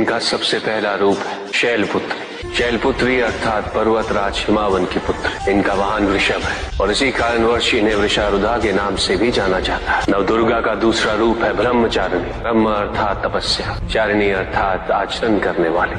इनका सबसे पहला रूप है शैलपुत्री। शैलपुत्री अर्थात पर्वतराज हिमावन की पुत्र। इनका वाहन वृषभ है और इसी कारणवश इन्हें वृषारुधा के नाम से भी जाना जाता है। नवदुर्गा का दूसरा रूप है ब्रह्मचारिणी। ब्रह्म अर्थात तपस्या, चारिणी अर्थात आचरण करने वाले।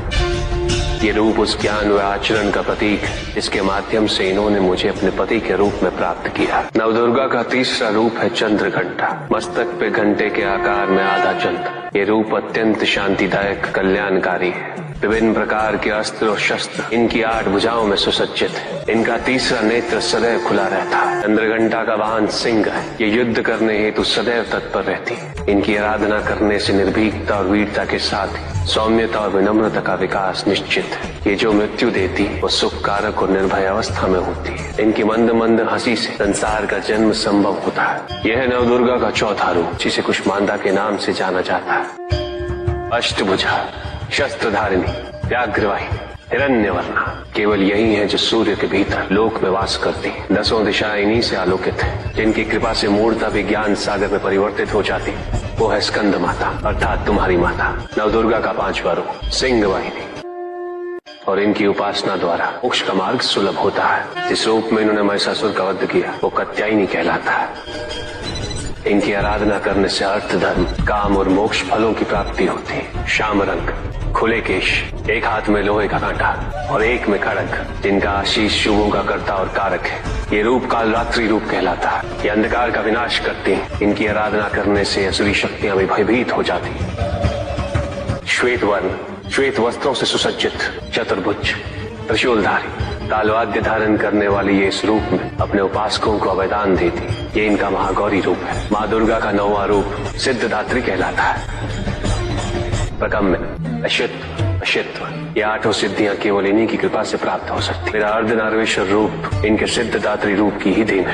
ये रूप उस ज्ञान व आचरण का प्रतीक है जिसके माध्यम से इन्होंने मुझे अपने पति के रूप में प्राप्त किया। नवदुर्गा का तीसरा रूप है चंद्रघंटा। मस्तक पे घंटे के आकार में आधा चंद्र। ये रूप अत्यंत शांतिदायक कल्याणकारी है। विभिन्न प्रकार के अस्त्र और शस्त्र इनकी 8 भुजाओं में सुसज्जित है। इनका तीसरा नेत्र सदैव खुला रहता है। चंद्रघंटा का वाहन सिंह है। ये युद्ध करने हेतु सदैव तत्पर रहती है। इनकी आराधना करने से निर्भीकता और वीरता के साथ सौम्यता और विनम्रता का विकास निश्चित है। ये जो मृत्यु देती वो सुख कारक और निर्भय अवस्था में होती है। इनकी मंद मंद हंसी से संसार का जन्म संभव होता है। यह है नवदुर्गा का चौथा रूप, जिसे कुष्मांडा के नाम से जाना जाता है। अष्टभुजा, शस्त्रधारिणी, व्याघ्रवाहिनी, हिरण्यवर्णा, केवल यही है जो सूर्य के भीतर लोक में वास करती है। 10 दिशाएं इन्हीं से आलोकित है। जिनकी कृपा से मूर्ता भी ज्ञान सागर में परिवर्तित हो जाती है वो है स्कंद माता अर्थात तुम्हारी माता। नवदुर्गा का 5वां रूप सिंह वाहिनी और इनकी उपासना द्वारा मोक्ष का मार्ग सुलभ होता है। जिस रूप में इन्होंने महिषासुर का वध किया वो कात्यायनी कहलाता है। इनकी आराधना करने से अर्थ, धर्म, काम और मोक्ष फलों की प्राप्ति होती है। श्याम रंग, खुले केश, एक हाथ में लोहे का कांटा और एक में खड़ग, जिनका आशीष शुभों का कर्ता और कारक है। ये रूप कालरात्रि रूप कहलाता है। ये अंधकार का विनाश करती हैं। इनकी आराधना करने से असुरी शक्तियां भी भयभीत हो जाती हैं। श्वेत वर्ण, श्वेत वस्त्रों से सुसज्जित, चतुर्भुज, त्रिशूलधारी, तालवाद्य धारण करने वाली ये इस रूप में अपने उपासकों को अवदान देती। ये इनका महागौरी रूप है। माँ दुर्गा का 9वां रूप सिद्धदात्री कहलाता है। प्रकम्य, अशित्व, ये 8 सिद्धियां केवल इन्हीं की कृपा से प्राप्त हो सकती। मेरा अर्धनारीश्वर रूप इनके सिद्धदात्री रूप की ही देन है।